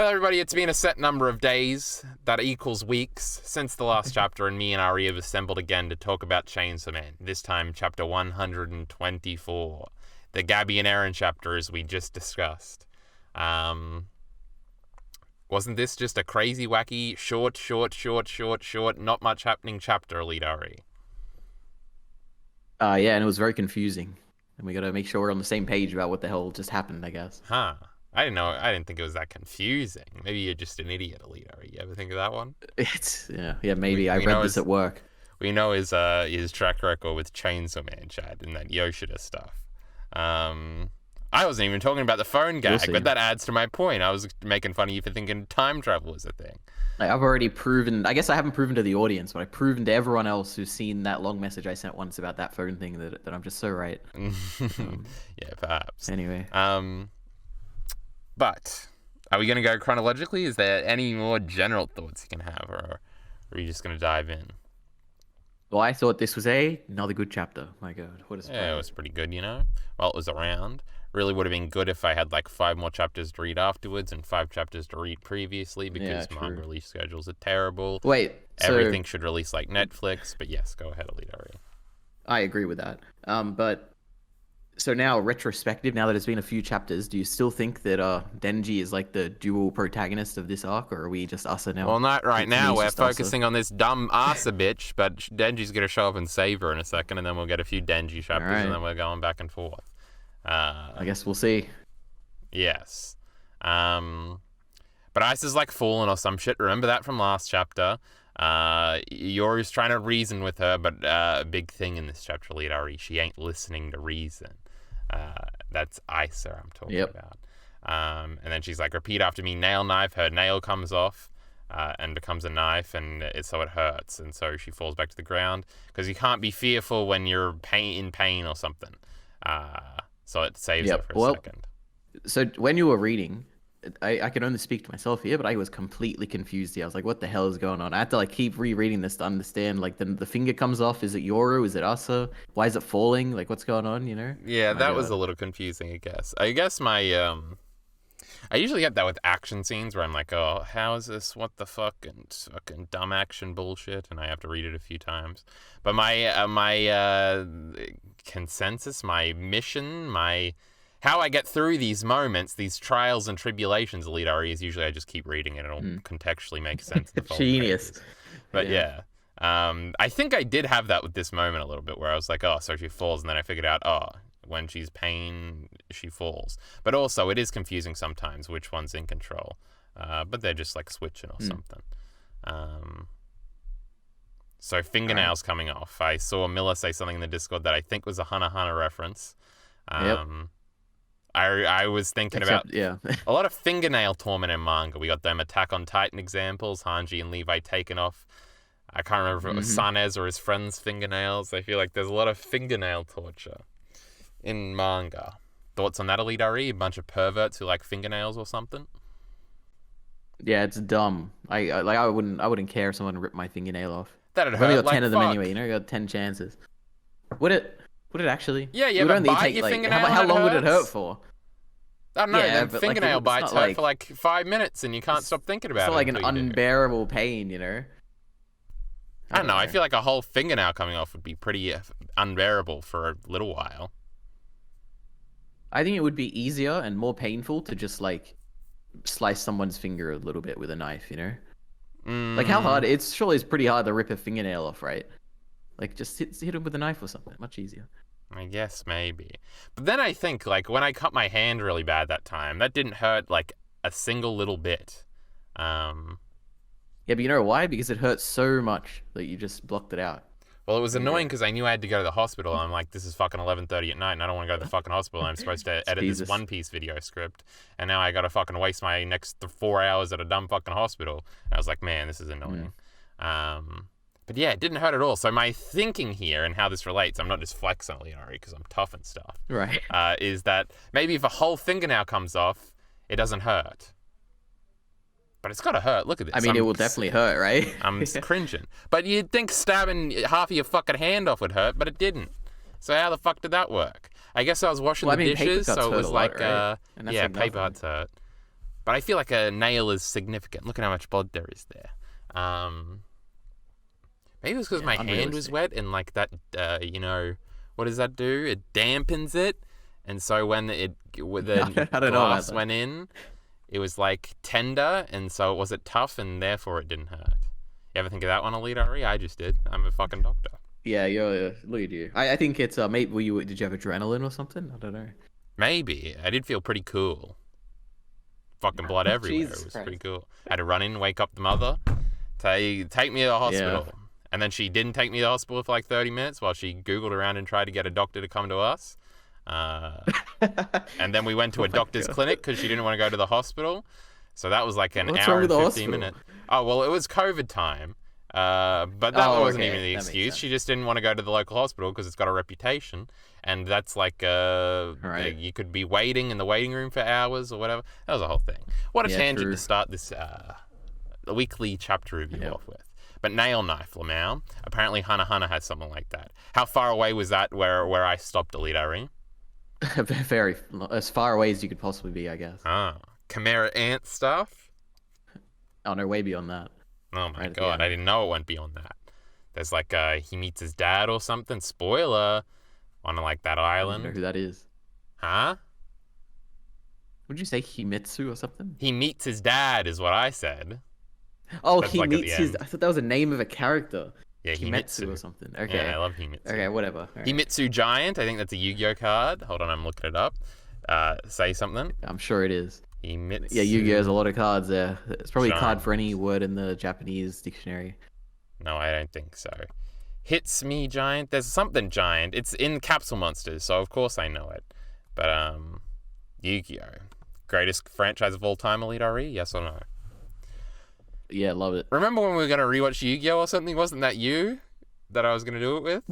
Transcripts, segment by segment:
Well, everybody, it's been a set number of days, that equals weeks, since the last chapter, and me and Ari have assembled again to talk about Chainsaw Man. This time, chapter 124. The Gabby and Aaron chapter, as we just discussed. Wasn't this just a crazy, wacky, short, not much happening chapter, EliteAri? Yeah, and it was very confusing. And we gotta make sure we're on the same page about what the hell just happened, I guess. Huh. I didn't think it was that confusing. Maybe you're just an idiot, EliteAri. You ever think of that one? Maybe I read this at work. We know his track record with Chainsaw Man, Chad, and that Yoshida stuff. I wasn't even talking about the phone gag, but that adds to my point. I was making fun of you for thinking time travel was a thing. I've already proven, I guess I haven't proven to the audience, but I've proven to everyone else who's seen that long message I sent once about that phone thing that I'm just so right. Yeah, perhaps. Anyway. But are we going to go chronologically? Is there any more general thoughts you can have, or are you just going to dive in? Well, I thought this was another good chapter. My God, what a surprise. Yeah, it was pretty good, you know? Well, it was around. Really would have been good if I had like 5 more chapters to read afterwards and 5 chapters to read previously, because manga release schedules are terrible. Wait, everything should release like Netflix, but yes, go ahead, EliteAri. I agree with that. But so now, retrospective, now that it's been a few chapters, do you still think that Denji is like the dual protagonist of this arc, or are we just Asa now? Well, not right now. We're focusing on this dumb Asa bitch, but Denji's going to show up and save her in a second, and then we'll get a few Denji chapters, and then we're going back and forth. I guess we'll see. Yes. But Isa's like fallen or some shit. Remember that from last chapter. Yoru's trying to reason with her, but a big thing in this chapter, EliteAri, she ain't listening to reason. That's Isa I'm talking about. And then she's like, repeat after me, nail knife. Her nail comes off and becomes a knife, and so it hurts. And so she falls back to the ground, because you can't be fearful when you're in pain or something. So it saves her for a second. So when you were reading, I can only speak to myself here, but I was completely confused here. I was like, what the hell is going on? I had to like keep rereading this to understand, like, the finger comes off. Is it Yoru? Is it Asa? Why is it falling? Like, what's going on, you know? Yeah, that was a little confusing, I guess. I guess my, I usually get that with action scenes where I'm like, oh, how is this? What the fuck? And fucking dumb action bullshit. And I have to read it a few times. But my consensus, my mission, how I get through these moments, these trials and tribulations, EliteAri, is usually I just keep reading it and it'll contextually make sense. Genius. But yeah. I think I did have that with this moment a little bit, where I was like, oh, so she falls, and then I figured out, oh, when she's pain, she falls. But also, it is confusing sometimes which one's in control. But they're just like switching or something. So fingernails coming off. I saw Miller say something in the Discord that I think was a Hana Hana reference. I was thinking about a lot of fingernail torment in manga. We got them Attack on Titan examples, Hanji and Levi taken off. I can't remember if it was Sanez or his friend's fingernails. I feel like there's a lot of fingernail torture in manga. Thoughts on that, EliteAri? A bunch of perverts who like fingernails or something? Yeah, it's dumb. I wouldn't care if someone ripped my fingernail off. That'd hurt. I've only got 10 of them anyway. You know, I got 10 chances. Would it actually? Yeah, but bite your fingernail. How long would it hurt for? I don't know. Yeah, fingernail bites hurt for like 5 minutes, and you can't stop thinking about it. It's like an unbearable pain, you know. I don't know. I feel like a whole fingernail coming off would be pretty unbearable for a little while. I think it would be easier and more painful to just like slice someone's finger a little bit with a knife, you know? Like, how hard? It's pretty hard to rip a fingernail off, right? Like, just hit him with a knife or something. Much easier. I guess maybe. But then I think, like, when I cut my hand really bad that time, that didn't hurt like a single little bit. Yeah, but you know why? Because it hurt so much that you just blocked it out. Well, it was annoying because I knew I had to go to the hospital. And I'm like, this is fucking 11:30 at night, and I don't want to go to the fucking hospital. I'm supposed to edit this One Piece video script, and now I got to fucking waste my next 4 hours at a dumb fucking hospital. And I was like, man, this is annoying. But yeah, it didn't hurt at all. So my thinking here and how this relates, I'm not just flexing on EliteAri because I'm tough and stuff. Right. Is that maybe if a whole fingernail comes off, it doesn't hurt. But it's got to hurt. Look at this. I mean, it will definitely hurt, right? I'm cringing. But you'd think stabbing half of your fucking hand off would hurt, but it didn't. So how the fuck did that work? I guess I was washing the dishes, so it was like, right? yeah, paper cuts hurt. But I feel like a nail is significant. Look at how much blood there is there. Maybe it was because my hand was wet and like that, what does that do? It dampens it. And so when the I don't know glass about went in, it was like tender, and so it wasn't tough, and therefore it didn't hurt. You ever think of that one, EliteAri? I just did. I'm a fucking doctor. Yeah, look at you. I think it's maybe did you have adrenaline or something? I don't know. Maybe. I did feel pretty cool. Fucking blood everywhere. Jesus It was Christ. pretty cool. I had to run in, wake up the mother, take me to the hospital. Yeah. And then she didn't take me to the hospital for like 30 minutes while she Googled around and tried to get a doctor to come to us. And then we went to a doctor's clinic because she didn't want to go to the hospital. So that was like an What's hour wrong and with the 15 hospital? minute. Oh, well, it was COVID time. But that wasn't even the That makes excuse. sense. She just didn't want to go to the local hospital because it's got a reputation. And that's like, Right. you could be waiting in the waiting room for hours or whatever. That was a whole thing. What a Yeah, tangent true. to start this weekly chapter review Yeah. off with. But nail knife, Lamau. Apparently Hana has something like that. How far away was that where I stopped EliteAri? Very as far away as you could possibly be, I guess. Ah, Chimera ant stuff? Oh no, way beyond that. Oh my Right at the god, end. I didn't know it went beyond that. There's like he meets his dad or something. Spoiler. On like that I don't know island. who that is. Huh? Would you say Himitsu or something? He meets his dad is what I said. Oh, That's he like at the meets his. end. I thought that was a name of a character. Yeah, Himitsu or Himitsu. something. Okay. Yeah, I love Himitsu. Okay, whatever. All right. Himitsu Giant, I think that's a Yu-Gi-Oh card. Hold on, I'm looking it up. Say something. I'm sure it is. Himitsu. Yeah, Yu-Gi-Oh has a lot of cards there. It's probably a card Giant. for any word in the Japanese dictionary. No, I don't think so. Hits me giant. There's something giant. It's in Capsule Monsters, so of course I know it. But Yu-Gi-Oh, greatest franchise of all time, EliteAri? Yes or no? Yeah, love it. Remember when we were gonna rewatch Yu-Gi-Oh or something? Wasn't that you that I was gonna do it with?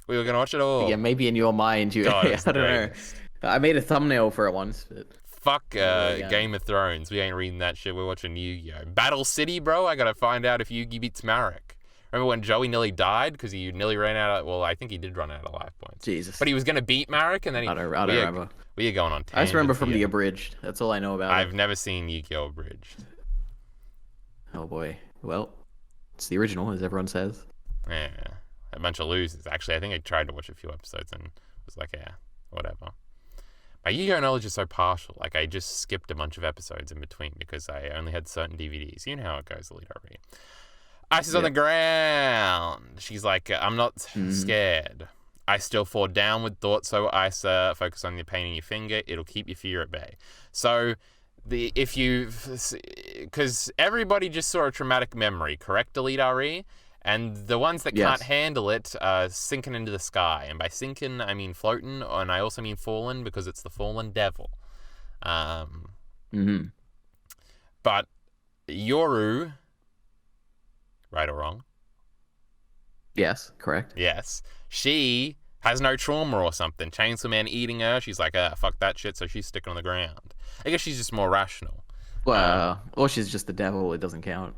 We were gonna watch it all. Yeah, maybe in your mind you. God, I it's the don't know. greatest. I made a thumbnable for it once, but Fuck yeah. Game of Thrones. We ain't reading that shit. We're watching Yu-Gi-Oh. Battle City, bro. I gotta find out if Yugi beats Marek. Remember when Joey nearly died because he nearly ran out of... Well, I think he did run out of life points. Jesus. But he was going to beat Marek and then he... I don't remember. We are going on tangents I just remember from the here. abridged. That's all I know about I've it. never seen Yu-Gi-Oh! Abridged. Oh boy. Well, it's the original, as everyone says. Yeah. A bunch of losers. Actually, I think I tried to watch a few episodes and was like, yeah, whatever. My Yu-Gi-Oh! Knowledge is so partial. Like, I just skipped a bunch of episodes in between because I only had certain DVDs. You know how it goes, EliteAri. Ice is on the ground. She's like, I'm not scared. I still fall down with thoughts, so Ice, focus on the pain in your finger. It'll keep your fear at bay. So, because everybody just saw a traumatic memory, correct, EliteAri? And the ones that can't Yes. handle it sinking into the sky. And by sinking, I mean floating, and I also mean fallen because it's the fallen devil. But Yoru, right or wrong? Yes, correct. Yes. She has no trauma or something. Chainsaw Man eating her. She's like, fuck that shit. So she's sticking on the ground. I guess she's just more rational. Well, or she's just the devil. It doesn't count.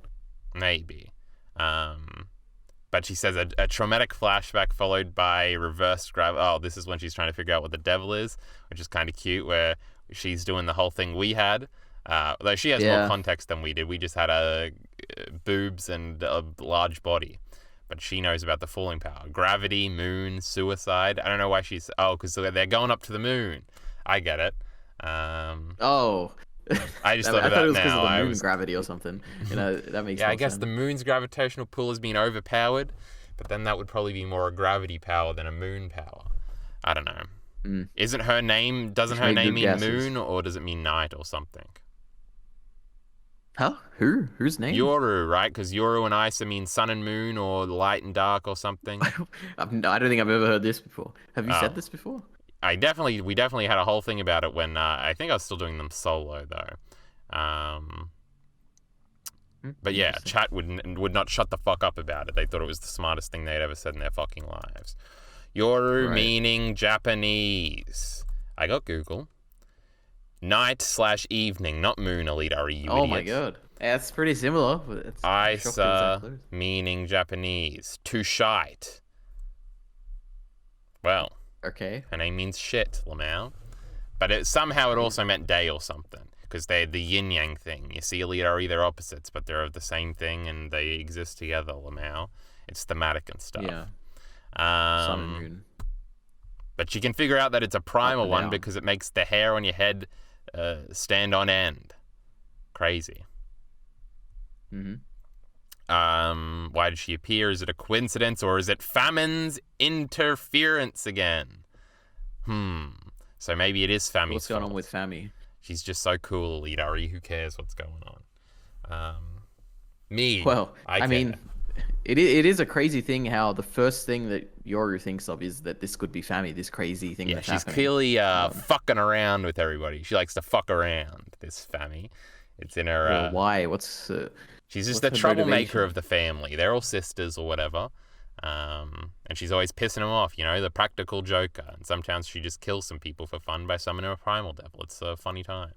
Maybe. But she says a traumatic flashback followed by reversed gravity. Oh, this is when she's trying to figure out what the devil is, which is kind of cute, where she's doing the whole thing we had. Though she has more context than we did. We just had boobs and a large body. But she knows about the falling power. Gravity, moon, suicide. I don't know why she's... Oh, because they're going up to the moon. I get it. Oh. I just I thought of thought that it was because now. of the moon gravity or something. You know, that makes Yeah, more I guess sense. the moon's gravitational pull has been overpowered, but then that would probably be more a gravity power than a moon power. I don't know. Isn't her name... Doesn't her Make name good mean guesses. moon, or does it mean night or something? Huh? Who? Whose name? Yoru, right? Because Yoru and Isa mean sun and moon, or light and dark, or something. I don't think I've ever heard this before. Have you said this before? We definitely had a whole thing about it when I think I was still doing them solo though. But yeah, chat would not shut the fuck up about it. They thought it was the smartest thing they'd ever said in their fucking lives. Yoru meaning Japanese. I got Google. Night/evening, not moon, EliteAri, you Oh idiot. my god. Yeah, it's pretty similar. But it's I'm shocked it was that Isa close. meaning Japanese. To shite. Well, Okay. her name means shit, Lamau. But somehow it also meant day or something. because they're the yin-yang thing. You see EliteAri, they're opposites, but they're of the same thing, and they exist together, Lamau. It's thematic and stuff. Yeah. Sun and moon. But you can figure out that it's a primal one down. because it makes the hair on your head stand on end. Crazy. Mm-hmm. Why did she appear? Is it a coincidence, or is it famine's interference again? So maybe it is Fami's What's going fault. on with Fami? She's just so cool, EliteAri. Who cares what's going on? Me. Well, I care. mean, it is a crazy thing how the first thing that Yoru thinks of is that this could be Fami, this crazy thing that's she's happening. clearly fucking around with everybody. She likes to fuck around, this Fami. It's in her... Well, why? She's just what's the her troublemaker motivation? of the family. They're all sisters or whatever. And she's always pissing them off, you know, the practical joker. And sometimes she just kills some people for fun by summoning a primal devil. It's a funny time.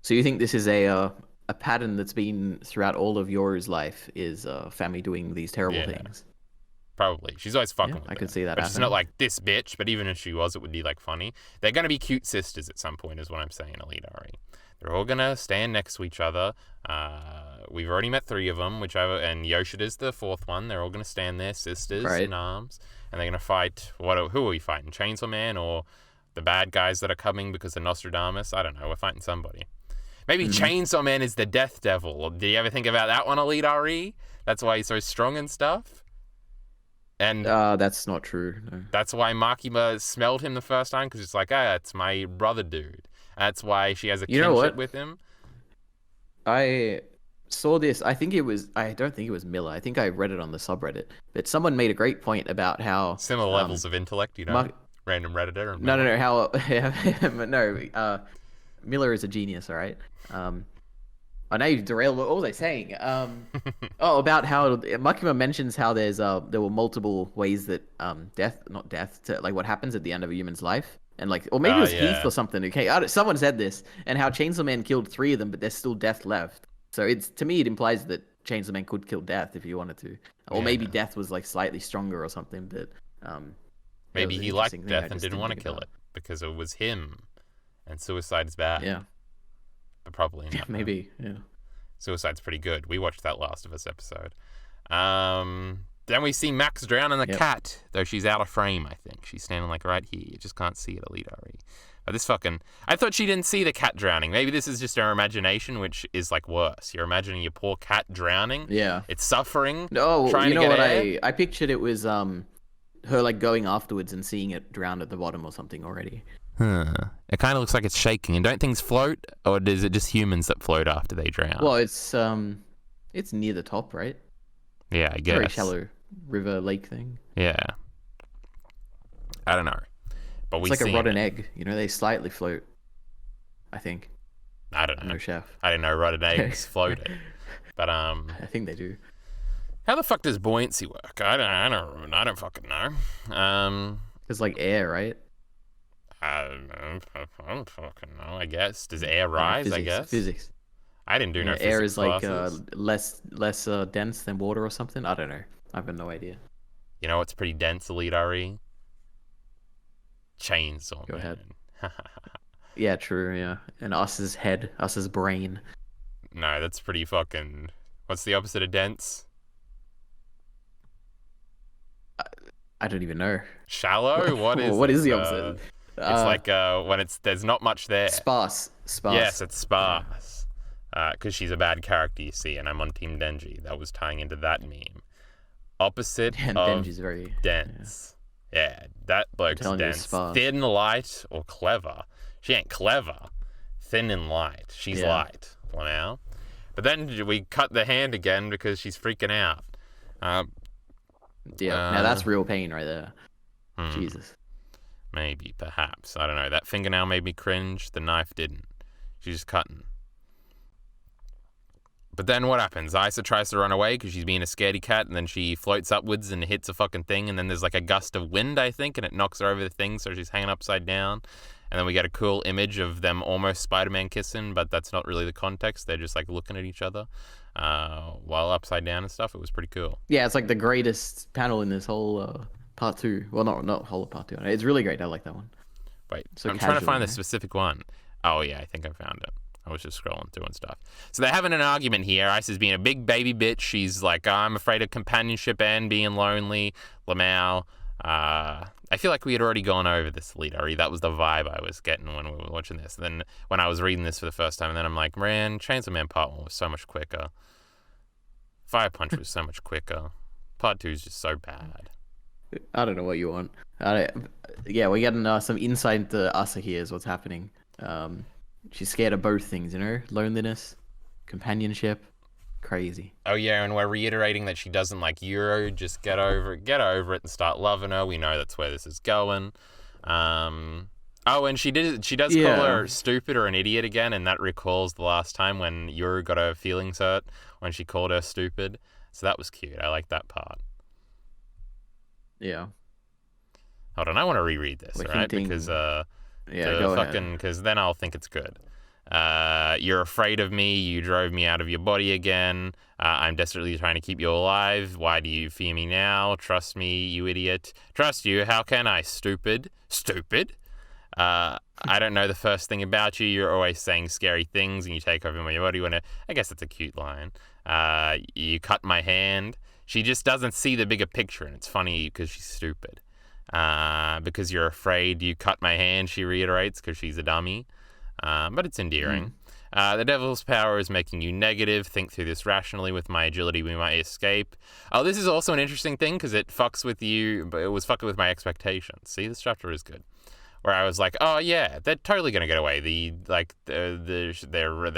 So you think this is a pattern that's been throughout all of Yoru's life, is Fami doing these terrible things? Probably. She's always fucking with I could them. see that But she's happening. not like this bitch, but even if she was, it would be like funny. They're going to be cute sisters at some point is what I'm saying, EliteAri. They're all going to stand next to each other. We've already met 3 of them, and Yoshida's the 4th one. They're all going to stand there, sisters in arms, and they're going to fight. Who are we fighting? Chainsaw Man or the bad guys that are coming because of Nostradamus? I don't know. We're fighting somebody. Maybe Chainsaw Man is the Death Devil. Did you ever think about that one, EliteAri? That's why he's so strong and stuff. And that's not true. No. that's why Makima smelled him the first time, because it's like, it's my brother dude. That's why she has a kinship with him. I saw this. I don't think it was Miller. I think I read it on the subreddit. But someone made a great point about how Similar levels of intellect, you know, random Redditor. And no, how no, Miller is a genius. All right. I know you derailed. What was I saying? About how Makima mentions how there were multiple ways that what happens at the end of a human's life. And or maybe it was Heath or something. Okay, someone said this, and how Chainsaw Man killed 3 of them, but there's still Death left. So to me, it implies that Chainsaw Man could kill Death if he wanted to, or maybe Death was slightly stronger or something. But maybe he liked Death and didn't want to kill it because it was him, and suicide is bad. Yeah, but probably not. Maybe. Yeah, suicide's pretty good. We watched that Last of Us episode. Then we see Max drowning the cat, though she's out of frame, I think. She's standing right here. You just can't see it, EliteAri. But I thought she didn't see the cat drowning. Maybe this is just her imagination, which is worse. You're imagining your poor cat drowning. Yeah. It's suffering. No, trying you know to get what air. I pictured it was her going afterwards and seeing it drowned at the bottom or something already. It kind of looks like it's shaking. And don't things float? Or is it just humans that float after they drown? Well, it's near the top, right? Yeah, I guess. Very shallow river lake thing. Yeah. I don't know. But it's like a rotten egg. You know, they slightly float. I think. I don't know. I'm no chef. I didn't know rotten eggs floated. But I think they do. How the fuck does buoyancy work? I don't fucking know. It's like air, right? I don't fucking know. I guess. Does air rise? Physics, I guess. Physics. I didn't do no physics air is classes. less dense than water or something. I don't know. I've got no idea. You know what's pretty dense, EliteAri? Chainsaw. Go ahead. Man. Yeah, true. Yeah, and us's head, us's brain. No, that's pretty fucking. What's the opposite of dense? I don't even know. Shallow? What is? What is the opposite? It's when there's not much there. Sparse. Yes, it's sparse. Because she's a bad character, you see, and I'm on Team Denji. That was tying into that meme. Opposite of Denji's very dense. Yeah, that bloke's dense. Thin, light, or clever. She ain't clever. Thin and light. She's light. Now. But then we cut the hand again because she's freaking out. Now that's real pain right there. Jesus. Maybe, perhaps. I don't know. That fingernail made me cringe. The knife didn't. She's just cutting. But then what happens? Isa tries to run away because she's being a scaredy cat, and then she floats upwards and hits a fucking thing, and then there's a gust of wind, I think, and it knocks her over the thing, so she's hanging upside down. And then we get a cool image of them almost Spider-Man kissing, but that's not really the context. They're just looking at each other while upside down and stuff. It was pretty cool. Yeah, it's the greatest panel in this whole part 2. Well, not whole part 2. It's really great. I like that one. Wait, So I'm trying to find casual, the specific one. Oh, yeah, I think I found it. I was just scrolling through and stuff. So they're having an argument here. Ice is being a big baby bitch. She's like, I'm afraid of companionship and being lonely. Lamau. I feel like we had already gone over this, EliteAri. That was the vibe I was getting when we were watching this. And then when I was reading this for the first time, and then I'm like, man, Chainsaw Man Part 1 was so much quicker. Fire Punch was so much quicker. Part 2 is just so bad. I don't know what you want. Yeah, we're getting some insight into Asa here is what's happening. She's scared of both things, you know? Loneliness, companionship. Crazy. Oh yeah, and we're reiterating that she doesn't like Euro. Just get over it and start loving her. We know that's where this is going. Oh, and she does call her stupid or an idiot again, and that recalls the last time when Euro got her feelings hurt when she called her stupid. So that was cute. I like that part. Yeah. Hold on, I want to reread this, right? Because go ahead. Because then I'll think it's good. You're afraid of me. You drove me out of your body again. I'm desperately trying to keep you alive. Why do you fear me now? Trust me, you idiot. Trust you? How can I? Stupid. Stupid? I don't know the first thing about you. You're always saying scary things and you take over my body. I guess that's a cute line. You cut my hand. She just doesn't see the bigger picture, and it's funny because she's stupid. Because you're afraid you cut my hand, she reiterates, because she's a dummy. But it's endearing. The devil's power is making you negative. Think through this rationally. With my agility, we might escape. Oh, this is also an interesting thing because it fucks with you, but it was fucking with my expectations. See, this chapter is good. Where I was like, oh yeah, they're totally gonna get away. They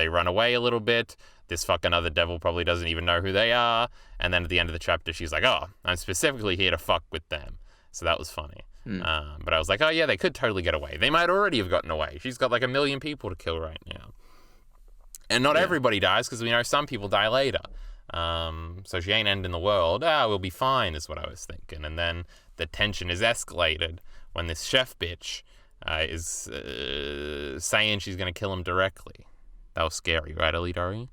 run away a little bit. This fucking other devil probably doesn't even know who they are. And then at the end of the chapter, she's like, oh, I'm specifically here to fuck with them. So that was funny. But I was like, oh yeah, they could totally get away. They might already have gotten away. She's got like 1 million people to kill right now. And not everybody dies, because we know some people die later. So she ain't ending the world. We'll be fine, is what I was thinking. And then the tension is escalated when this chef bitch is saying she's going to kill him directly. That was scary, right, EliteAri?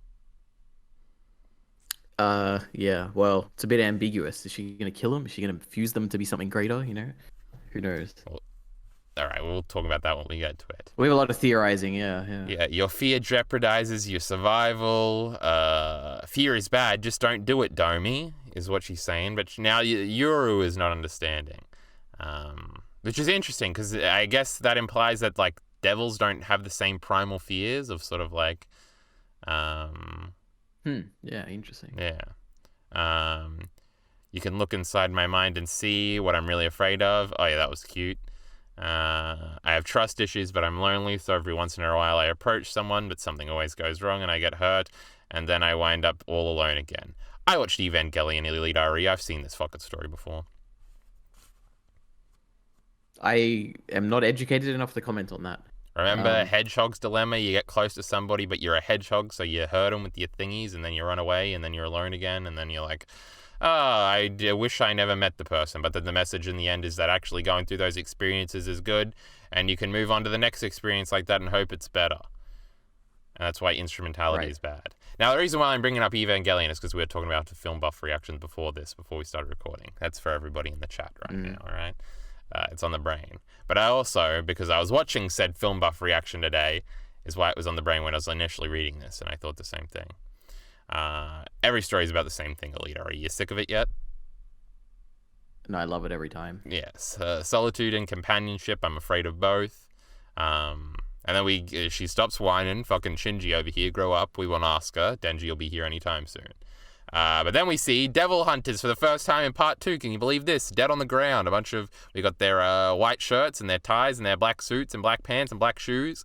Yeah, well, it's a bit ambiguous. Is she going to kill him? Is she going to fuse them to be something greater, you know? Who knows? Well, all right, we'll talk about that when we get to it. We have a lot of theorizing, yeah. Yeah, your fear jeopardizes your survival. Fear is bad, just don't do it, Domi, is what she's saying. But now Yuru is not understanding. Which is interesting, because I guess that implies that, like, devils don't have the same primal fears of sort of, like... Yeah, interesting. Yeah. You can look inside my mind and see what I'm really afraid of. Oh, yeah, that was cute. I have trust issues, but I'm lonely, so every once in a while I approach someone, but something always goes wrong and I get hurt, and then I wind up all alone again. I watched Evangelion EliteAri. I've seen this fucking story before. I am not educated enough to comment on that. Remember Hedgehog's dilemma? You get close to somebody, but you're a hedgehog, so you hurt them with your thingies, and then you run away, and then you're alone again, and then you're like, oh, I wish I never met the person. But then the message in the end is that actually going through those experiences is good, and you can move on to the next experience like that and hope it's better. And that's why instrumentality is bad. Now, the reason why I'm bringing up Evangelion is because we were talking about the film buff reactions before we started recording. That's for everybody in the chat right now, all right? It's on the brain. But I also, because I was watching said film buff reaction today, is why it was on the brain when I was initially reading this, and I thought the same thing. Every story is about the same thing, EliteAri. Are you sick of it yet? No, I love it every time. Yes. Solitude and companionship, I'm afraid of both. And then she stops whining. Fucking Shinji over here, grow up. We won't ask her. Denji will be here anytime soon. But then we see devil hunters for the first time in part 2. Can you believe this? Dead on the ground. We got their white shirts and their ties and their black suits and black pants and black shoes.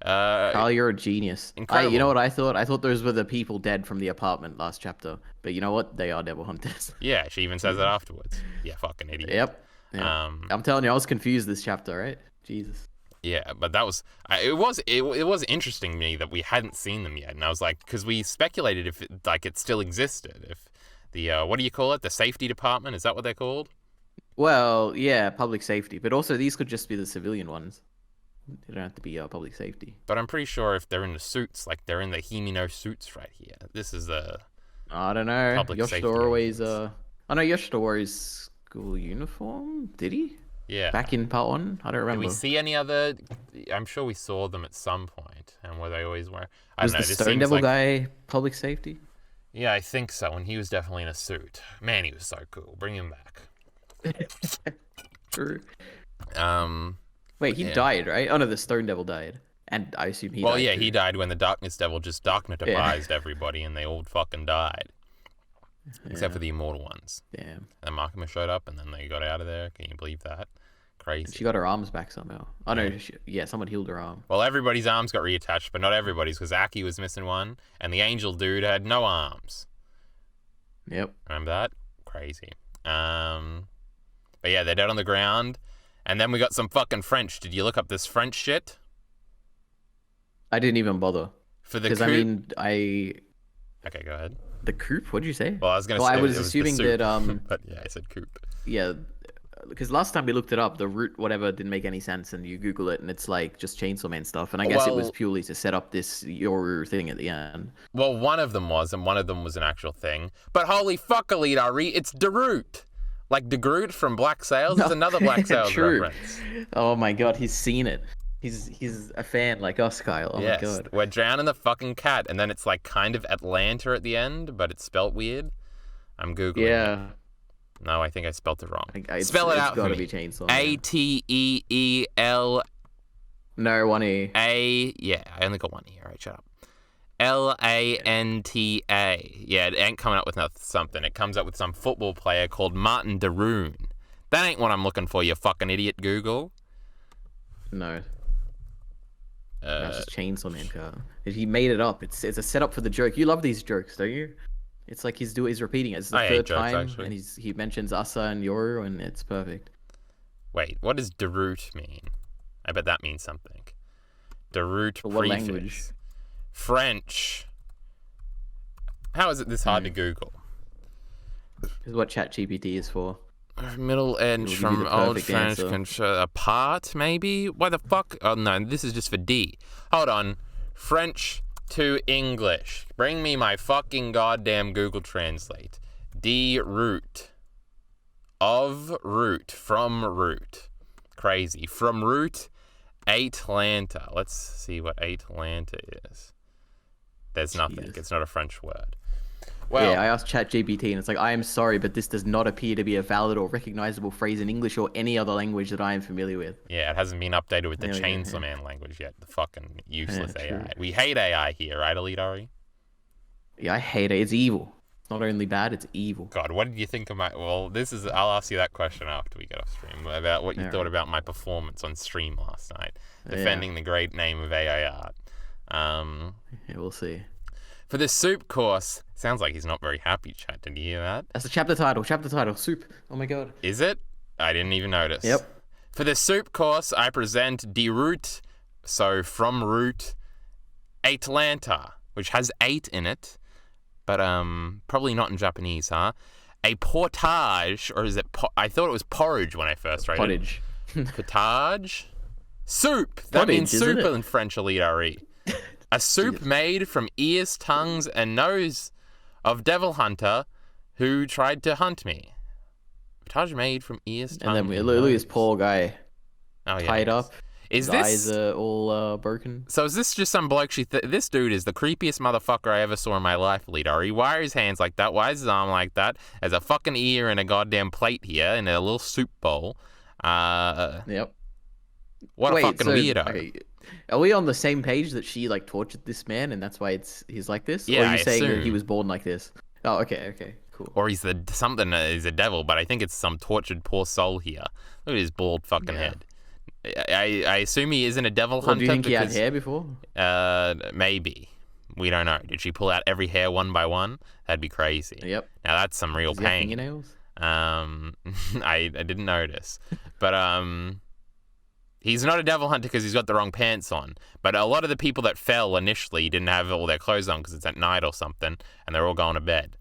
Carl, you're a genius. Incredible. You know what I thought? I thought those were the people dead from the apartment last chapter. But you know what? They are devil hunters. Yeah, she even says it afterwards. Yeah, fucking idiot. Yep. I'm telling you, I was confused this chapter, right? Jesus. Yeah, but that was it was interesting to me that we hadn't seen them yet, and I was like, because we speculated if it still existed, if the what do you call it, the safety department, is that what they're called? Well, yeah, public safety, but also these could just be the civilian ones. They don't have to be public safety. But I'm pretty sure if they're in the suits, like they're in the Himino suits right here. This is the I don't know. Public safety Yoshida always I know Yoshida wore his school uniform. Did he? Yeah. Back in part 1? I don't Did remember. we see any other? I'm sure we saw them at some point, and where they always were. I Was don't know. the This Stone seems Devil like guy public safety? yeah, I think so. And he was definitely in a suit. Man, he was so cool. Bring him back. True. But Wait, he yeah. died, right? Oh no, the Stone Devil died, and I assume he died. Well, yeah, too. he died when the Darkness Devil just darknetapized everybody, and they all fucking died, except for the immortal ones. Damn. And Markham showed up, and then they got out of there. Can you believe that? Crazy. And she got her arms back somehow. Oh no, someone healed her arm. Well, everybody's arms got reattached, but not everybody's, because Aki was missing one, and the angel dude had no arms. Yep. Remember that? Crazy. But yeah, they're dead on the ground, and then we got some fucking French. Did you look up this French shit? I didn't even bother. For the Because coup? I mean, Okay, go ahead. the coup. What did you say? Well, I was gonna Well, say I was it the assuming soup, that but yeah, I said coop. yeah, because last time we looked it up, the root whatever didn't make any sense, and you Google it, and it's like just Chainsaw Man stuff. And I guess it was Well- purely to set up this your thing at the end. Well, one of them was, and one of them was an actual thing. But holy fuck, EliteAri, it's Deroot. Like De Groot from Black Sails is another Black Sails True. reference. Oh my god, he's seen it. He's a fan like us, Kyle. Oh Yes, my god. we're drowning the fucking cat, and then it's like kind of Atlanta at the end, but it's spelt weird. I'm googling. Yeah. No, I think I spelt it wrong. Spell it out It's gotta for me. be Chainsaw Man. ATEELA. No, one E. Yeah, I only got one E. All right, shut up. LANTA. Yeah, it ain't coming up with something. It comes up with some football player called Martin Deroon. That ain't what I'm looking for, you fucking idiot, Google. No. That's just Chainsaw Man, Kyle. He made it up. It's a setup for the joke. You love these jokes, don't you? It's like he's repeating it. It's the I hate third jokes, time, actually. and he mentions Asa and Yoru, and it's perfect. Wait, what does Deroot mean? I bet that means something. Deroot But what prefix. language? French. How is it this hard to Google? This is what ChatGPT is for. Middle edge give you from the Old perfect French answer. can show apart, maybe? Why the fuck? Oh, no, this is just for D. Hold on. French to English. Bring me my fucking goddamn Google Translate. D root. Of root. From root. Crazy. From root, Atlanta. Let's see what Atlanta is. There's nothing. Jesus. It's not a French word. Well, Yeah, I asked ChatGPT, and it's like, I am sorry, but this does not appear to be a valid or recognizable phrase in English or any other language that I am familiar with. yeah, it hasn't been updated with the Yeah, yeah, Chainsaw yeah. Man language yet. The fucking useless Yeah, AI. true. We hate AI here, right, EliteAri? Yeah, I hate it. It's evil. It's not only bad, it's evil. God, what did you think of my... Well, I'll ask you that question after we get off stream, about what you All thought right. about my performance on stream last night, defending the great name of AI art. Yeah, we'll see. For the soup course, sounds like he's not very happy, chat. Did you hear that? That's the chapter title. Chapter title. Soup. Oh my god. Is it? I didn't even notice. Yep. For the soup course, I present de root, so from root, Atlanta, which has 8 in it, but probably not in Japanese, huh? A portage, or is it? I thought it was porridge when I first read Pottage. it. Portage, soup. That Pottage, means isn't soup it? in French, EliteAri. A soup made from ears, tongues, and nose of devil hunter who tried to hunt me. Portage made from ears, tongues, And then we look at this poor guy oh, yeah, tied yes. up. Is His this eyes are all broken. so? Is this just some bloke? This dude is the creepiest motherfucker I ever saw in my life, EliteAri. Why are his hands like that? Why is his arm like that? There's a fucking ear and a goddamn plate here in a little soup bowl. Yep. What Wait, a fucking so, weirdo. okay, are we on the same page that she like tortured this man, and that's why he's like this? Yeah, or are you I saying that he assume. was born like this? Oh, okay, cool. Or he's he's a devil, but I think it's some tortured poor soul here. Look at his bald fucking Yeah. head. I assume he isn't a devil Well, hunter. do you think he had because, hair before? Maybe. We don't know. Did she pull out every hair one by one? That'd be crazy. Yep. Now that's some real Does he have pain. fingernails? I didn't notice, but he's not a devil hunter because he's got the wrong pants on. But a lot of the people that fell initially didn't have all their clothes on because it's at night or something, and they're all going to bed.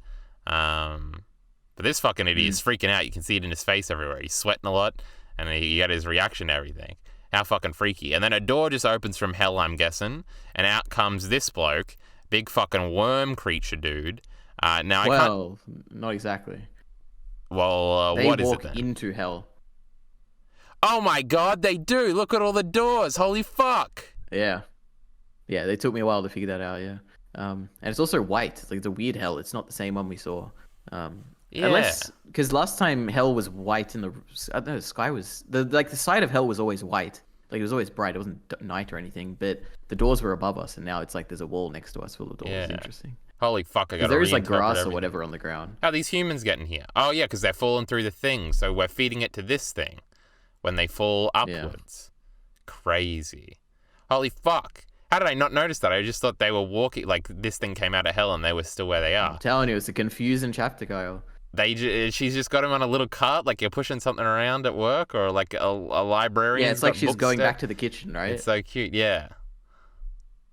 But this fucking idiot is freaking out. You can see it in his face everywhere. He's sweating a lot, and he got his reaction to everything. How fucking freaky. And then a door just opens from hell, I'm guessing, and out comes this bloke, big fucking worm creature dude. Now I can't... Well, not exactly. Well, They what is it walk then? into hell. Oh my god, they do. Look at all the doors. Holy fuck. Yeah. Yeah, they took me a while to figure that out, yeah. And it's also white. It's like the weird hell. It's not the same one we saw. Yeah. Unless, because last time hell was white and I don't know, the sky was, the side of hell was always white. Like, it was always bright. It wasn't night or anything, but the doors were above us, and now it's like there's a wall next to us full of doors. Yeah. It's interesting. Holy fuck, I gotta There is like reinterpret grass everything. or whatever on the ground. How are these humans getting here? Oh, yeah, because they're falling through the thing, so we're feeding it to this thing when they fall upwards. Yeah. Crazy. Holy fuck. How did I not notice that? I just thought they were walking, like, this thing came out of hell and they were still where they are. I'm telling you, it's a confusing chapter, Kyle. She's just got him on a little cart, like you're pushing something around at work, or like a librarian. Yeah, it's like she's going back to the kitchen, right? It's so cute, yeah.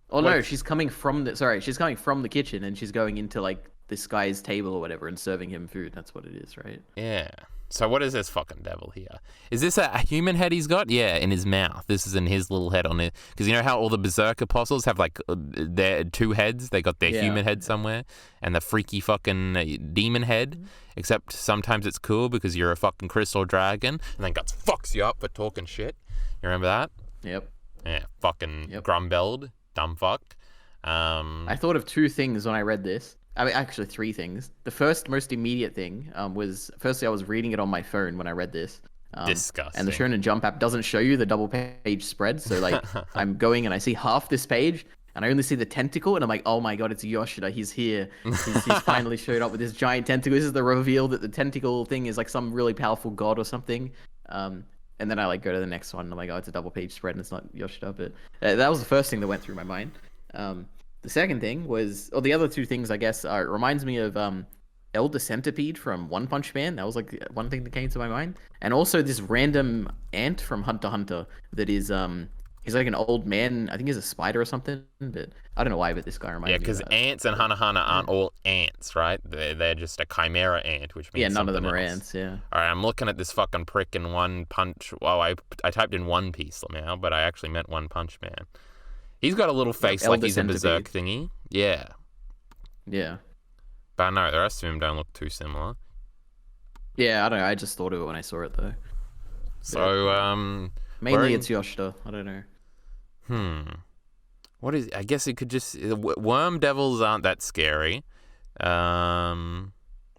Oh no, she's coming from the kitchen and she's going into like this guy's table or whatever and serving him food. That's what it is, right? Yeah. So what is this fucking devil here? Is this a human head he's got? Yeah, in his mouth. This is in his little head on it. Because you know how all the berserk apostles have like their two heads? They got their human head somewhere and the freaky fucking demon head. Except sometimes it's cool because you're a fucking crystal dragon and then guts fucks you up for talking shit. You remember that? Yep. Yeah, fucking grumbelled. Dumb fuck. I thought of two things when I read this. I mean, actually, three things. The first, most immediate thing was, firstly, I was reading it on my phone when I read this. Disgusting. And the Shonen Jump app doesn't show you the double page spread. So, like, I'm going and I see half this page, and I only see the tentacle, and I'm like, oh my god, it's Yoshida. He's here. He's finally showed up with this giant tentacle. This is the reveal that the tentacle thing is, like, some really powerful god or something. And then I, like, go to the next one, and I'm like, oh, it's a double page spread, and it's not Yoshida. But that was the first thing that went through my mind. The second thing was, or the other two things, I guess, it reminds me of Elder Centipede from One Punch Man. That was like one thing that came to my mind. And also this random ant from Hunter x Hunter that is, he's like an old man. I think he's a spider or something, but I don't know why, but this guy reminds me of that. Yeah, because ants and Hunter x Hunter aren't all ants, right? They're just a chimera ant, which means none of them are else. ants, yeah. All right, I'm looking at this fucking prick in One Punch. Well, I typed in One Piece now, but I actually meant One Punch Man. He's got a little face like he's a berserk thingy. Yeah. Yeah. But no, the rest of them don't look too similar. Yeah, I don't know. I just thought of it when I saw it, though. So, mainly it's Yoshida. I don't know. What is... I guess it could just... Worm devils aren't that scary. It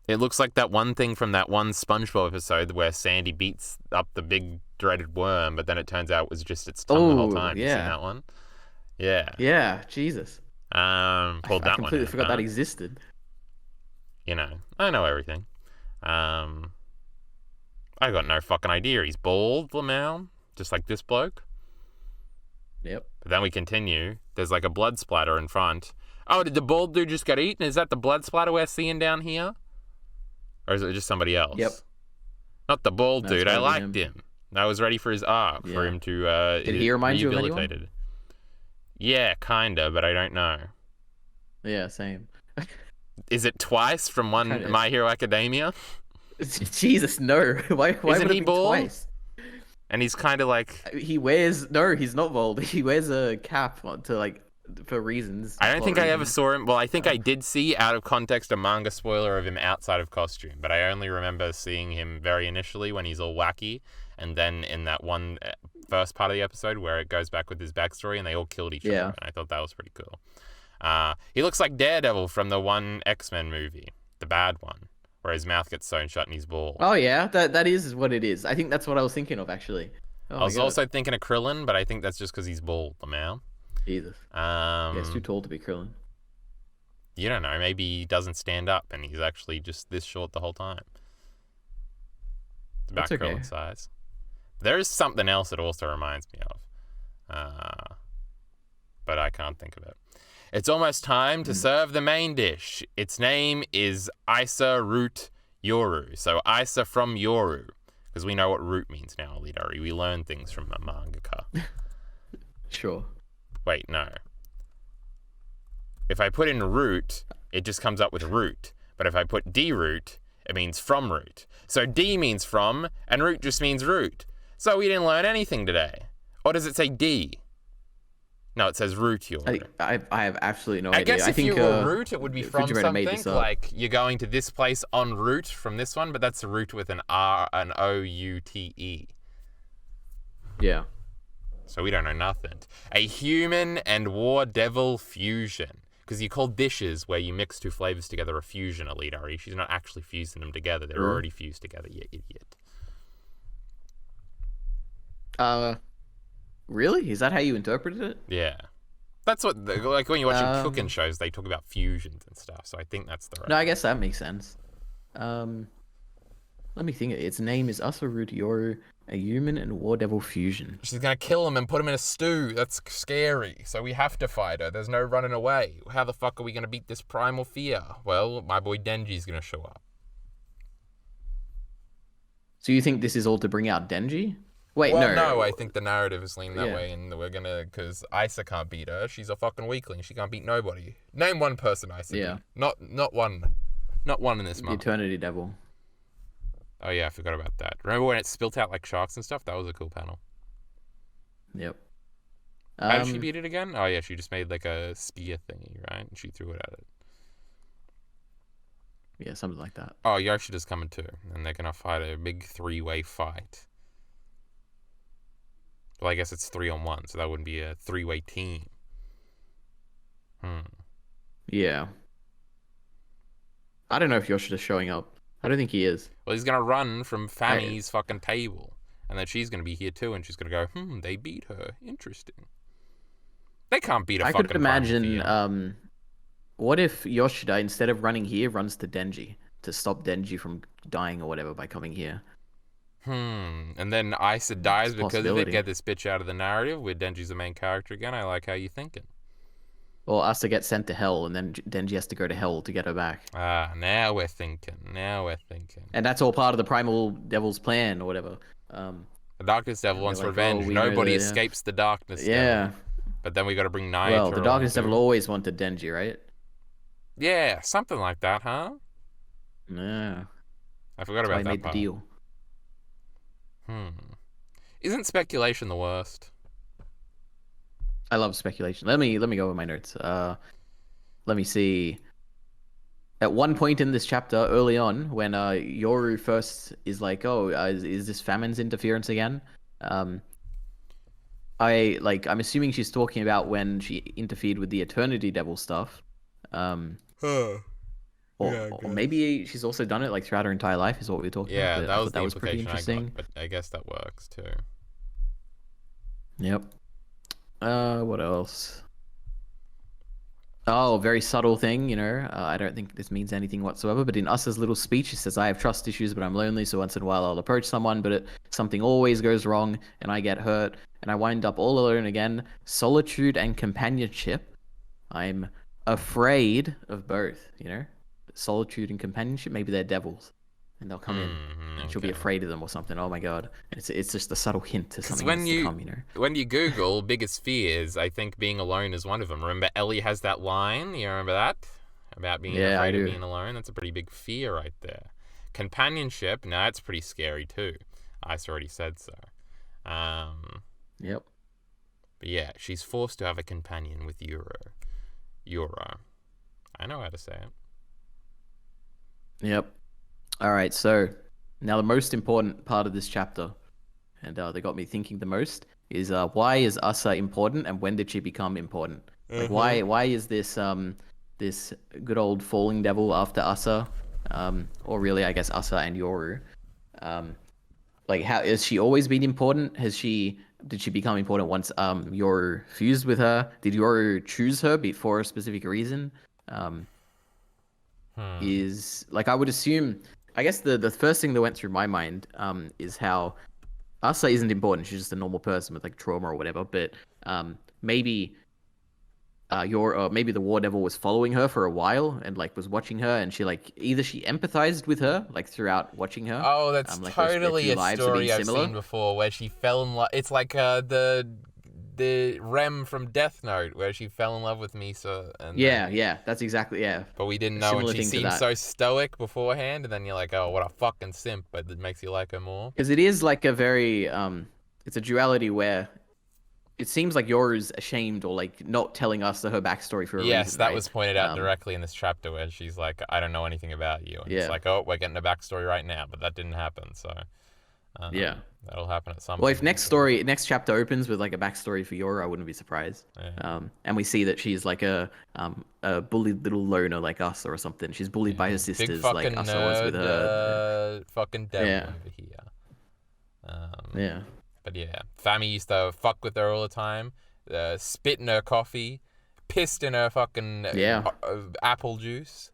looks like that one thing from that one SpongeBob episode where Sandy beats up the big dreaded worm, but then it turns out it was just its tongue the whole time. Yeah. You seen that one? Yeah. Yeah, Jesus. Pulled I that one. I completely forgot that existed. You know, I know everything. I got no fucking idea. He's bald, Lamau, just like this bloke. Yep. But then we continue. There's like a blood splatter in front. Oh, did the bald dude just get eaten? Is that the blood splatter we're seeing down here? Or is it just somebody else? Yep. Not the bald dude. I liked him. I was ready for his arc, for him to Did he remind you of anyone? Yeah, kinda, but I don't know. Yeah, same. Is it twice from one My Hero Academia? Jesus, no. Why would it be bald? Twice? And he's kind of like... He wears... No, he's not bald. He wears a cap to, like, for reasons. I don't think I ever saw him... Well, I think I did see, out of context, a manga spoiler of him outside of costume, but I only remember seeing him very initially when he's all wacky, and then in that one first part of the episode where it goes back with his backstory and they all killed each other, and I thought that was pretty cool. He looks like Daredevil from the one X-Men movie, the bad one, where his mouth gets sewn shut and he's bald. Oh yeah, that is what it is. I think that's what I was thinking of, actually. I was also thinking of Krillin, but I think that's just because he's bald, Lamau. Jesus. Yeah, he's too tall to be Krillin. You don't know, maybe he doesn't stand up and he's actually just this short the whole time. It's about Krillin size. There is something else it also reminds me of. But I can't think of it. It's almost time to serve the main dish. Its name is Isa Root Yoru. So Isa from Yoru. Because we know what root means now, EliteAri. We learn things from a mangaka. Sure. Wait, no. If I put in root, it just comes up with root. But if I put D-root, it means from root. So D means from, and root just means root. So we didn't learn anything today. Or does it say D? No, it says root Yoru. I have absolutely no idea. I guess if you were root, it would be from something. Like you're going to this place en route from this one, but that's a root with an R, an O-U-T-E. Yeah. So we don't know nothing. A human and war devil fusion. Because you call dishes where you mix two flavors together a fusion, EliteAri. She's not actually fusing them together. They're already fused together, you idiot. Really? Is that how you interpreted it? Yeah. That's what, like when you're watching cooking shows, they talk about fusions and stuff. So I think that's the right. No, I guess that makes sense. Let me think. Its name is Asarut Yoru, a human and war devil fusion. She's going to kill him and put him in a stew. That's scary. So we have to fight her. There's no running away. How the fuck are we going to beat this primal fear? Well, my boy Denji's going to show up. So you think this is all to bring out Denji? Wait, well, no. No, I think the narrative is leaning that way, and we're going to... Because Isa can't beat her. She's a fucking weakling. She can't beat nobody. Name one person Isa beat. Not one. Not one in this month. The Eternity Devil. Oh, yeah, I forgot about that. Remember when it spilt out like sharks and stuff? That was a cool panel. Yep. How did she beat it again? Oh, yeah, she just made like a spear thingy, right? And she threw it at it. Yeah, something like that. Oh, Yoshida's coming too. And they're going to fight a big 3-way fight. Well, I guess it's 3-on-1, so that wouldn't be a 3-way team. Yeah. I don't know if Yoshida's showing up. I don't think he is. Well, he's going to run from Fanny's fucking table. And then she's going to be here too, and she's going to go, they beat her. Interesting. They can't beat a fucking I could imagine, what if Yoshida, instead of running here, runs to Denji to stop Denji from dying or whatever by coming here? And then Isa dies because of it. Get this bitch out of the narrative where Denji's the main character again. I like how you're thinking. Or Asa gets sent to hell, and then Denji has to go to hell to get her back. Now we're thinking. And that's all part of the Primal Devil's plan, or whatever. The Darkness Devil wants revenge. Nobody escapes the Darkness Devil. But then we got to bring Naya. Well, the Darkness Devil always wanted Denji, right? Yeah, something like that, huh? Yeah. I forgot about that made part. The deal. Isn't speculation the worst? I love speculation. Let me go over my notes. Let me see. At one point in this chapter, early on, when Yoru first is like, "Oh, is this famine's interference again?" I'm assuming she's talking about when she interfered with the Eternity Devil stuff. Or maybe she's also done it like throughout her entire life. Is what we were talking about. Yeah, that was pretty interesting. but I guess that works too. Yep. What else? Oh, very subtle thing, I don't think this means anything whatsoever, but in Usa's little speech, he says, "I have trust issues, but I'm lonely, so once in a while I'll approach someone, but something always goes wrong, and I get hurt, and I wind up all alone again. Solitude and companionship. I'm afraid of both, Solitude and companionship, maybe they're devils. And they'll come in, and she'll be afraid of them or something. Oh my god! It's just a subtle hint to something that's to come. When you Google biggest fears, I think being alone is one of them. Remember, Ellie has that line. You remember that about being afraid of being alone? That's a pretty big fear right there. Companionship, no, it's pretty scary too. Ice already said so. Yep. But yeah, she's forced to have a companion with Euro. I know how to say it. Yep. All right, so now the most important part of this chapter, and they got me thinking the most, is why is Asa important, and when did she become important? Like, why is this this good old falling devil after Asa, or really, I guess Asa and Yoru? Like, how has she always been important? Did she become important once Yoru fused with her? Did Yoru choose her for a specific reason? Is like, I would assume. I guess the first thing that went through my mind is how Asa isn't important. She's just a normal person with like trauma or whatever. But maybe maybe the War Devil was following her for a while and like was watching her, and she either she empathized with her like throughout watching her. Oh, that's totally a story I've seen before where she fell in love. It's like the Rem from Death Note, where she fell in love with Misa. And that's exactly, But we didn't know, and she seemed so stoic beforehand, and then you're like, oh, what a fucking simp, but it makes you like her more. Because it is like a very, it's a duality where it seems like Yoru's ashamed or like not telling us her backstory for a reason. Yes, that was pointed out directly in this chapter where she's like, I don't know anything about you. And it's like, oh, we're getting a backstory right now, but that didn't happen, so... Yeah. That'll happen at some Well, point. if next chapter opens with like a backstory for Yora, I wouldn't be surprised. Yeah. And we see that she's like a bullied little loner like us or something. She's bullied by her Big sisters like fucking Asa was with her. nerd, fucking devil Yeah, over here. yeah, But yeah, Fammy used to fuck with her all the time, spit in her coffee, pissed in her fucking yeah. apple juice.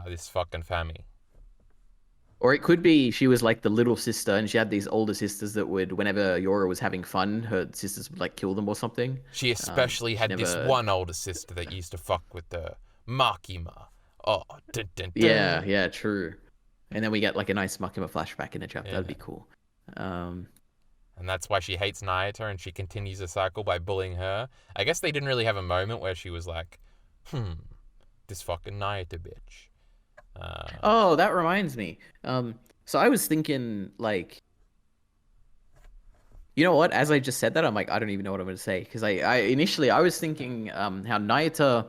This fucking Fammy. Or it could be she was like the little sister, and she had these older sisters that would, whenever Yora was having fun, her sisters would like kill them or something. She especially had this one older sister that used to fuck with the Makima. Oh, dun, dun, dun. Yeah, yeah, true. And then we get like a nice Makima flashback in the chapter. That'd be cool. And that's why she hates Nayata, and she continues the cycle by bullying her. I guess they didn't really have a moment where she was like, this fucking Nayata bitch. Oh, that reminds me. So I was thinking, like, you know what? As I just said that, I'm like, I don't even know what I'm going to say. Because I initially, I was thinking how Nayata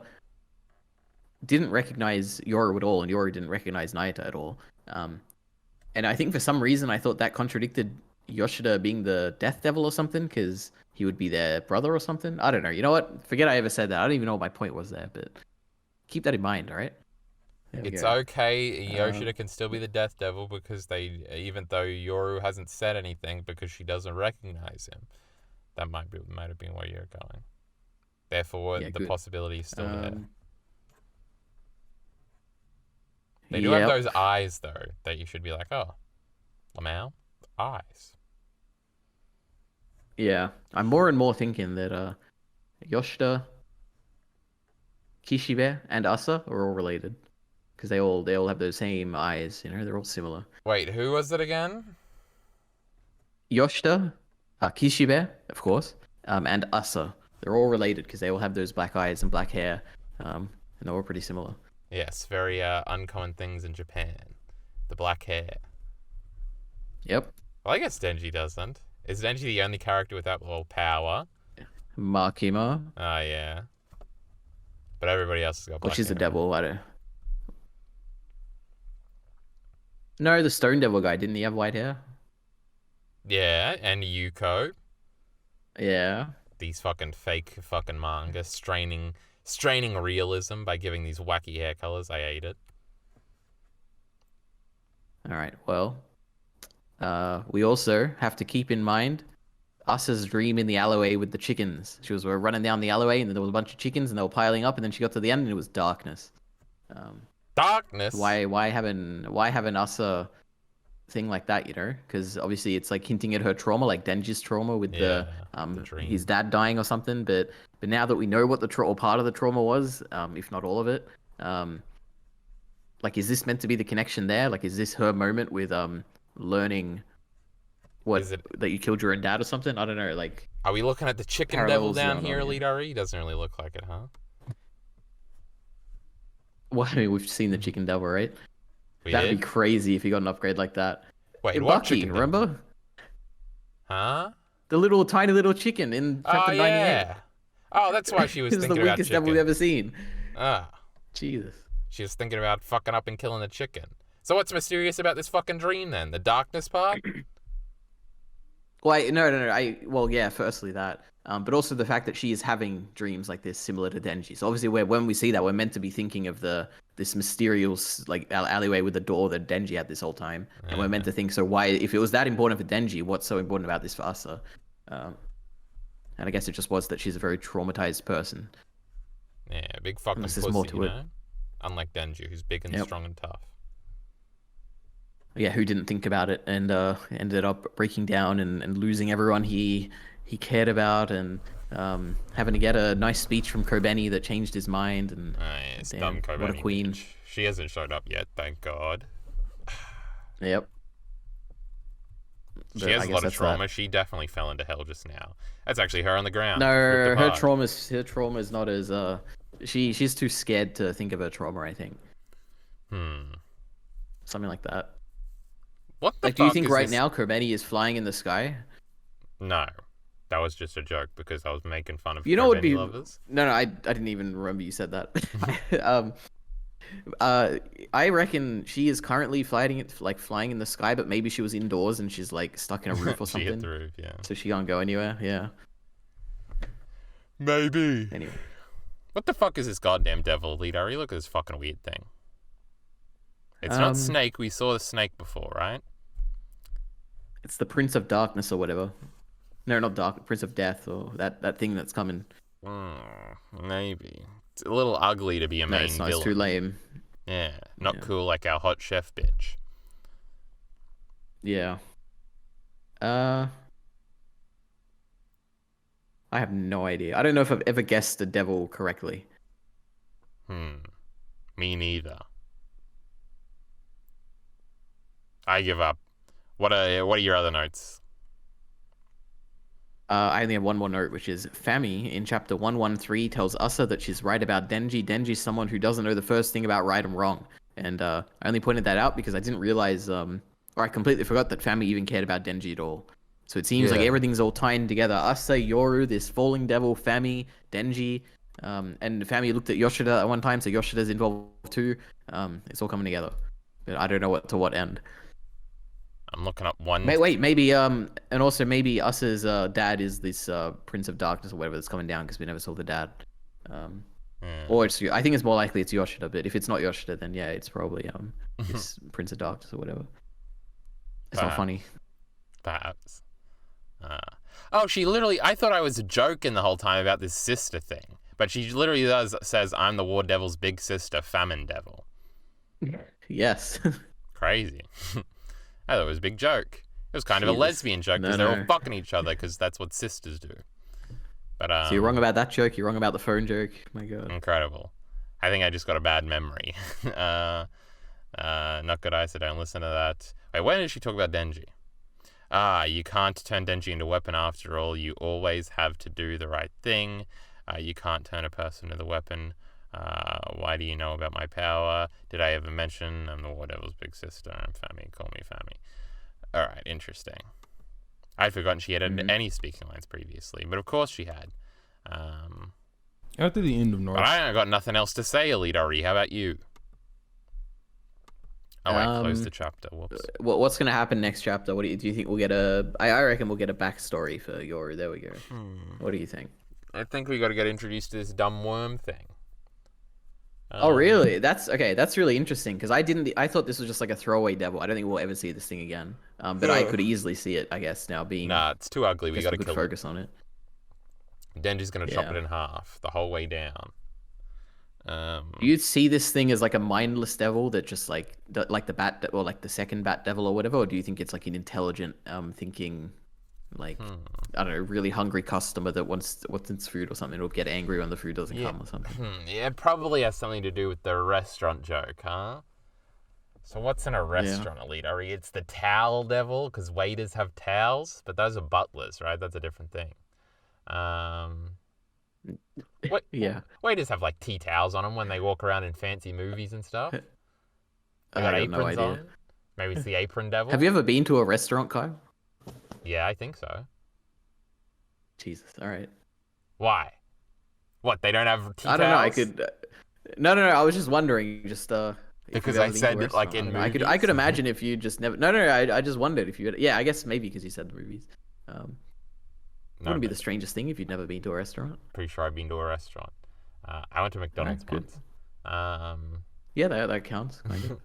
didn't recognize Yoru at all, and Yoru didn't recognize Nayata at all. And I think for some reason, I thought that contradicted Yoshida being the Death Devil or something, because he would be their brother or something. I don't know. You know what? Forget I ever said that. I don't even know what my point was there, but keep that in mind, all right? It's okay. Yoshida can still be the Death Devil because even though Yoru hasn't said anything because she doesn't recognize him. That might have been where you're going. Therefore, the possibility is still there. They do have those eyes though that you should be like, oh, Lamau, eyes. Yeah, I'm more and more thinking that Yoshida, Kishibe, and Asa are all related. Because they all have those same eyes, you know, they're all similar. Wait, who was it again? Yoshida, Kishibe, of course, and Asa. They're all related because they all have those black eyes and black hair, and they're all pretty similar. Yes, very uncommon things in Japan. The black hair. Yep. Well, I guess Denji doesn't. Is Denji the only character without power? Makima. Oh, yeah. But everybody else has got black hair. Which is the devil, I don't. No, the Stone Devil guy, didn't he have white hair? Yeah, and Yuko. Yeah. These fucking fake fucking manga straining realism by giving these wacky hair colors. I hate it. All right, well, we also have to keep in mind Asa's dream in the alleyway with the chickens. She was running down the alleyway, and then there was a bunch of chickens, and they were piling up, and then she got to the end, and it was darkness. Darkness. Why haven't Asa thing like that? You know, because obviously it's like hinting at her trauma, like Denji's trauma with the his dad dying or something. But now that we know what the part of the trauma was, if not all of it, like, is this meant to be the connection there? Like, is this her moment with learning that you killed your own dad or something? I don't know. Like, are we looking at the chicken devil down here, EliteAri? Doesn't really look like it, huh? Well, I mean, we've seen the chicken devil, right? That'd be crazy if he got an upgrade like that. Wait, in what Bucky, chicken remember? devil? Huh? The tiny little chicken in chapter 98. Yeah. Oh, that's why she was thinking about chicken. This is the weakest devil we've ever seen. Jesus. She was thinking about fucking up and killing the chicken. So what's mysterious about this fucking dream then? The darkness part? Well, no. Well, yeah, firstly that. But also the fact that she is having dreams like this similar to Denji. So obviously when we see that, we're meant to be thinking of this mysterious like alleyway with the door that Denji had this whole time. And we're meant to think, so why, if it was that important for Denji, what's so important about this for Asa? And I guess it just was that she's a very traumatized person. Yeah, big fucking pussy, more to it. Unlike Denji, who's big and strong and tough. Yeah, who didn't think about it and ended up breaking down and losing everyone he cared about, and having to get a nice speech from Kobeni that changed his mind. And dumb Kobeni. What a queen. Bitch. She hasn't showed up yet, thank God. Yep. She has a lot of trauma. She definitely fell into hell just now. That's actually her on the ground. No, her trauma is not as she's too scared to think of her trauma, I think. Something like that. What the fuck do you think right now Kobeni is flying in the sky? No. That was just a joke because I was making fun of Kobeni lovers. No, I didn't even remember you said that. I reckon she is currently flying in the sky, but maybe she was indoors and she's like stuck in a roof or She hit something. the roof, yeah. So she can't go anywhere. Yeah. Maybe. Anyway. What the fuck is this goddamn devil, EliteAri? Look at this fucking weird thing. It's not Snake. We saw the snake before, right? It's the Prince of Darkness or whatever. No, not Dark. Prince of Death or that thing that's coming. Maybe. It's a little ugly to be a main it's not. villain. It's too lame. Yeah, not cool like our hot chef bitch. Yeah. I have no idea. I don't know if I've ever guessed the devil correctly. Me neither. I give up. What are your other notes? I only have one more note, which is Fami in chapter 113 tells Asa that she's right about Denji. Denji's someone who doesn't know the first thing about right and wrong. And I only pointed that out because I didn't realize, or I completely forgot that Fami even cared about Denji at all. So it seems like everything's all tying together. Asa, Yoru, this falling devil, Fami, Denji, and Fami looked at Yoshida at one time, so Yoshida's involved too. It's all coming together. But I don't know what end. I'm looking up one. Wait, maybe and also maybe Asa's dad is this Prince of Darkness or whatever that's coming down because we never saw the dad. Or I think it's more likely it's Yoshida, but if it's not Yoshida, then yeah, it's probably this Prince of Darkness or whatever. It's not funny. Perhaps. She literally. I thought I was joking the whole time about this sister thing, but she literally says, "I'm the War Devil's big sister, Famine Devil." Yes. Crazy. I thought it was a big joke. It was kind of a lesbian joke because they're all fucking each other because that's what sisters do. But so you're wrong about that joke. You're wrong about the phone joke. My God. Incredible. I think I just got a bad memory. Not good. I said don't listen to that. Wait, when did she talk about Denji? You can't turn Denji into a weapon after all. You always have to do the right thing. You can't turn a person into a weapon. Why do you know about my power? Did I ever mention I'm the War Devil's big sister? I'm Fami. Call me Fami. Alright, interesting. I'd forgotten she had any speaking lines previously, but of course she had. After the end of North. But I got nothing else to say, EliteAri. How about you? Oh, wait, close the chapter. Whoops. What's going to happen next chapter? What do you think we'll get I reckon we'll get a backstory for Yoru. There we go. What do you think? I think we got to get introduced to this dumb worm thing. Oh really? That's okay. That's really interesting because I thought this was just like a throwaway devil. I don't think we'll ever see this thing again. But I could easily see it. I guess now being. Nah, it's too ugly. We got to kill focus on it. Denji's gonna chop it in half the whole way down. Do you see this thing as like a mindless devil that just like the bat or like the second bat devil or whatever, or do you think it's like an intelligent, thinking, like I don't know, really hungry customer that wants its food or something? It'll get angry when the food doesn't come or something. Yeah, it probably has something to do with the restaurant joke, huh? So what's in a restaurant, EliteAri? It's the towel devil because waiters have towels, but those are butlers, right? That's a different thing. Waiters have like tea towels on them when they walk around in fancy movies and stuff. They got aprons on. Maybe it's the apron devil. Have you ever been to a restaurant, Kyle? Yeah, I think so. Jesus, all right. Why? What, they don't have tea towels? I don't know. I could. No. I was just wondering. Because I said it like in movies. I could imagine if you just never. No. I just wondered if you. Yeah, I guess maybe because you said the movies. Wouldn't be the strangest thing if you'd never been to a restaurant. Pretty sure I've been to a restaurant. I went to McDonald's once. Yeah, that counts. Kind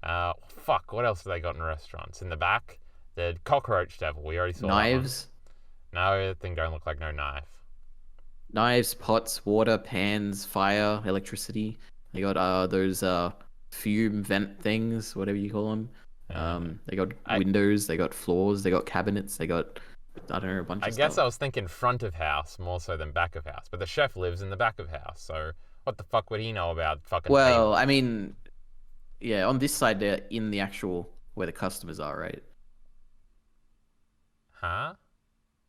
of. Fuck. What else have they got in restaurants? In the back, the cockroach devil. We already saw knives. No, that thing don't look like no knife. Knives, pots, water, pans, fire, electricity. They got those fume vent things, whatever you call them. They got windows. They got floors. They got cabinets. They got. I don't know, a bunch of stuff. I guess I was thinking front of house more so than back of house, but the chef lives in the back of house, so what the fuck would he know about fucking Well, tables? I mean, yeah, on this side they're in the actual where the customers are, right? Huh?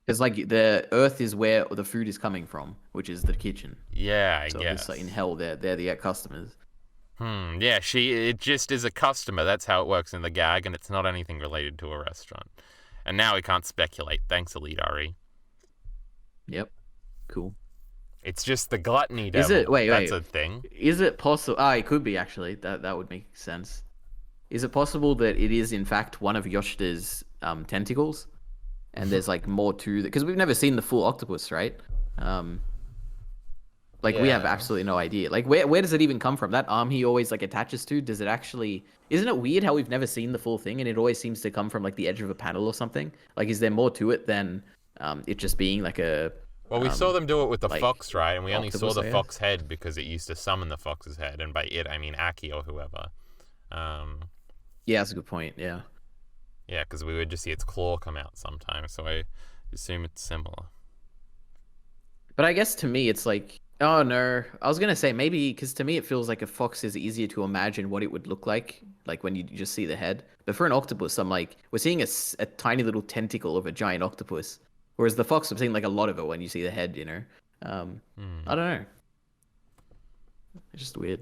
Because like the earth is where the food is coming from, which is the kitchen. Yeah, I so guess. In hell, they're the customers. Yeah, it just is a customer. That's how it works in the gag, and it's not anything related to a restaurant. And now we can't speculate. Thanks, EliteAri. Yep. Cool. It's just the gluttony Is it? devil. Wait, That's wait. a thing. Is it possible? Ah, it could be actually. That would make sense. Is it possible that it is in fact one of Yoshida's tentacles, and there's like more to that? Because we've never seen the full octopus, right? Like we have Yeah. absolutely no idea. Like where does it even come from? That arm he always like attaches to, does it actually? Isn't it weird how we've never seen the full thing and it always seems to come from like the edge of a panel or something? Like is there more to it than it just being like a Well, we saw them do it with the like, fox, right? And we only saw octopus, the I guess? fox head because it used to summon the fox's head, and by it I mean Aki or whoever. Yeah, that's a good point. Yeah. Yeah, because we would just see its claw come out sometimes, so I assume it's similar. But I guess to me it's like, oh no, I was gonna say maybe because to me it feels like a fox is easier to imagine what it would look like when you just see the head. But for an octopus, I'm like, we're seeing a tiny little tentacle of a giant octopus, whereas the fox, I'm seeing like a lot of it when you see the head. You know, I don't know. It's just weird.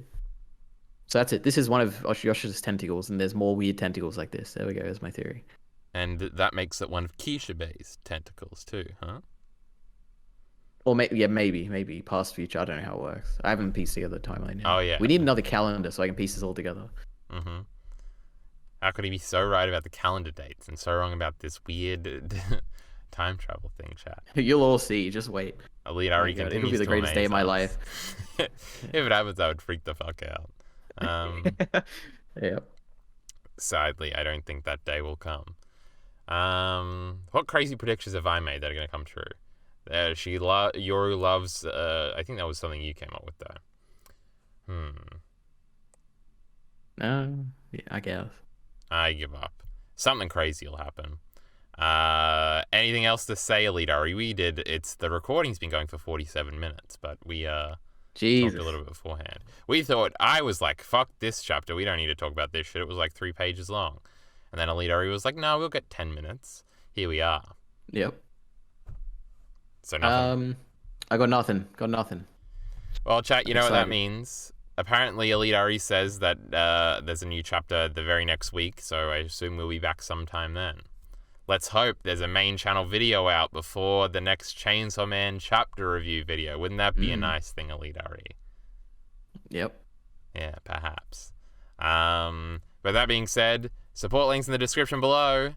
So that's it. This is one of Yoshi's tentacles, and there's more weird tentacles like this. There we go. There's my theory. And that makes it one of Kishibe's tentacles too, huh? Or maybe past future. I don't know how it works. I haven't pieced together the timeline yet. Oh, yeah. We need another calendar so I can piece this all together. Mm-hmm. How could he be so right about the calendar dates and so wrong about this weird time travel thing, chat? You'll all see. Just wait. EliteAri God, continues it'll be the to greatest day of my amaze us. life. If it happens, I would freak the fuck out. Yep. Sadly, I don't think that day will come. What crazy predictions have I made that are going to come true? Yoru loves. I think that was something you came up with, though. Yeah, I guess. I give up. Something crazy will happen. Anything else to say, EliteAri? The recording's been going for 47 minutes, but we talked Jesus. a little bit beforehand. I was like, fuck this chapter. We don't need to talk about this shit. It was like 3 pages long. And then EliteAri was like, no, we'll get 10 minutes. Here we are. Yep. So nothing. I got nothing. Got nothing. Well, chat, you know what that Excited. means. Apparently, EliteAri says that there's a new chapter the very next week, so I assume we'll be back sometime then. Let's hope there's a main channel video out before the next Chainsaw Man chapter review video. Wouldn't that be a nice thing, EliteAri? Yep. Yeah, perhaps. But that being said, support links in the description below.